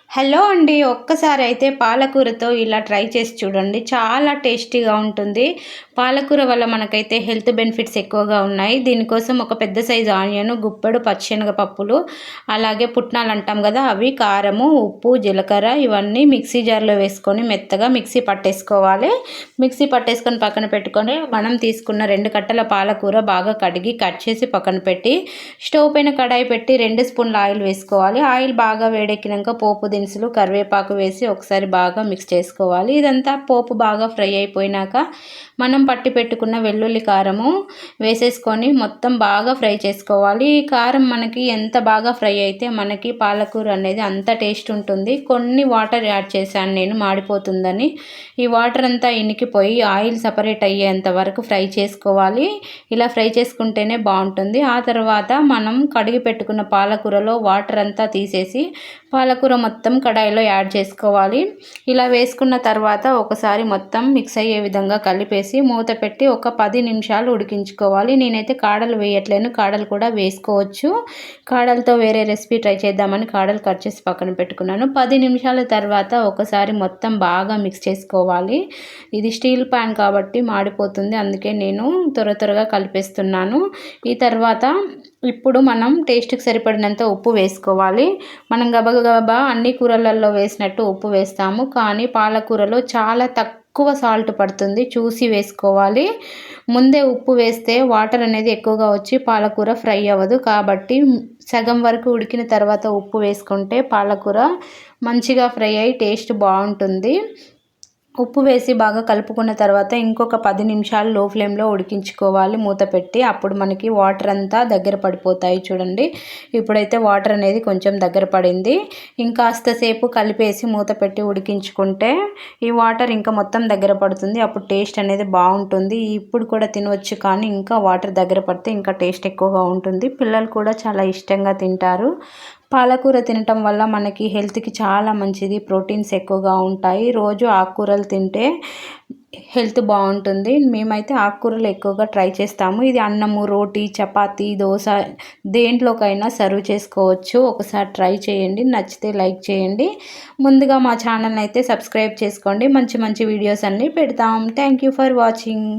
Hello అండి. ఒక్కసారి అయితే పాలకూరతో ఇలా ట్రై చేసి చూడండి. చాలా టేస్టీగా ఉంటుంది. పాలకూర వల్ల మనకైతే హెల్త్ బెనిఫిట్స్ ఎక్కువగా ఉన్నాయి. దీనికోసం ఒక పెద్ద సైజు ఆనియన్, గుప్పెడు పచ్చిశనగపప్పులు, అలాగే పుట్నాలు అంటాం కదా అవి, కారము, ఉప్పు, జీలకర్ర ఇవన్నీ మిక్సీ జార్లో వేసుకొని మెత్తగా మిక్సీ పట్టేసుకోవాలి. మిక్సీ పట్టేసుకొని పక్కన పెట్టుకొని మనం తీసుకున్న 2 కట్టల పాలకూర బాగా కడిగి కట్ చేసి పక్కన పెట్టి స్టవ్ పైన కడాయి పెట్టి 2 స్పూన్ల ఆయిల్ వేసుకోవాలి. ఆయిల్ బాగా వేడెక్కినాక పోపు దినుసులు, కరివేపాకు వేసి ఒకసారి బాగా మిక్స్ చేసుకోవాలి. ఇదంతా పోపు బాగా ఫ్రై అయిపోయినాక మనం పట్టి పెట్టుకున్న వెల్లుల్లి కారము వేసేసుకొని మొత్తం బాగా ఫ్రై చేసుకోవాలి. ఈ కారం మనకి ఎంత బాగా ఫ్రై అయితే మనకి పాలకూర అనేది అంత టేస్ట్ ఉంటుంది. కొన్ని వాటర్ యాడ్ చేశాను నేను మాడిపోతుందని. ఈ వాటర్ అంతా ఇనికిపోయి ఆయిల్ సపరేట్ అయ్యేంత వరకు ఫ్రై చేసుకోవాలి. ఇలా ఫ్రై చేసుకుంటేనే బాగుంటుంది. ఆ తర్వాత మనం కడిగి పెట్టుకున్న పాలకూరలో వాటర్ అంతా తీసేసి పాలకూర మొత్తం కడాయిలో యాడ్ చేసుకోవాలి. ఇలా వేసుకున్న తర్వాత ఒకసారి మొత్తం మిక్స్ అయ్యే విధంగా కలిపేసి మూత పెట్టి ఒక 10 నిమిషాలు ఉడికించుకోవాలి. నేనైతే కాడలు వేయట్లేను, కాడలు కూడా వేసుకోవచ్చు. కాడలతో వేరే రెసిపీ ట్రై చేద్దామని కాడలు కట్ చేసి పక్కన పెట్టుకున్నాను. 10 నిమిషాల తర్వాత ఒకసారి మొత్తం బాగా మిక్స్ చేసుకోవాలి. ఇది స్టీల్ ప్యాన్ కాబట్టి మాడిపోతుంది, అందుకే నేను త్వరగా కలిపేస్తున్నాను. ఈ తర్వాత ఇప్పుడు మనం టేస్ట్కి సరిపడినంత ఉప్పు వేసుకోవాలి. మనం గబగబా అన్ని కూరలలో వేసినట్టు ఉప్పు వేస్తాము, కానీ పాలకూరలో చాలా తక్కువ సాల్ట్ పడుతుంది, చూసి వేసుకోవాలి. ముందే ఉప్పు వేస్తే వాటర్ అనేది ఎక్కువగా వచ్చి పాలకూర ఫ్రై అవ్వదు. కాబట్టి సగం వరకు ఉడికిన తర్వాత ఉప్పు వేసుకుంటే పాలకూర మంచిగా ఫ్రై అయ్యి టేస్ట్ బాగుంటుంది. ఉప్పు వేసి బాగా కలుపుకున్న తర్వాత ఇంకొక 10 నిమిషాలు లో ఫ్లేమ్లో ఉడికించుకోవాలి మూత పెట్టి. అప్పుడు మనకి వాటర్ అంతా దగ్గర పడిపోతాయి చూడండి. ఇప్పుడైతే వాటర్ అనేది కొంచెం దగ్గర పడింది. ఇంకాస్త సేపు కలిపేసి మూత పెట్టి ఉడికించుకుంటే ఈ వాటర్ ఇంకా మొత్తం దగ్గర పడుతుంది. అప్పుడు టేస్ట్ అనేది బాగుంటుంది. ఇప్పుడు కూడా తినవచ్చు, కానీ ఇంకా వాటర్ దగ్గర పడితే ఇంకా టేస్ట్ ఎక్కువగా ఉంటుంది. పిల్లలు కూడా చాలా ఇష్టంగా తింటారు. పాలకూర తినటం వల్ల మనకి హెల్త్కి చాలా మంచిది, ప్రోటీన్స్ ఎక్కువగా ఉంటాయి. రోజు ఆకుకూరలు తింటే హెల్త్ బాగుంటుంది. మేమైతే ఆకుకూరలు ఎక్కువగా ట్రై చేస్తాము. ఇది అన్నము, రోటీ, చపాతీ, దోశ దేంట్లోకైనా సర్వ్ చేసుకోవచ్చు. ఒకసారి ట్రై చేయండి, నచ్చితే లైక్ చేయండి. ముందుగా మా ఛానల్ని అయితే సబ్స్క్రైబ్ చేసుకోండి. మంచి మంచి వీడియోస్ అన్నీ పెడతాం. Thank you for watching.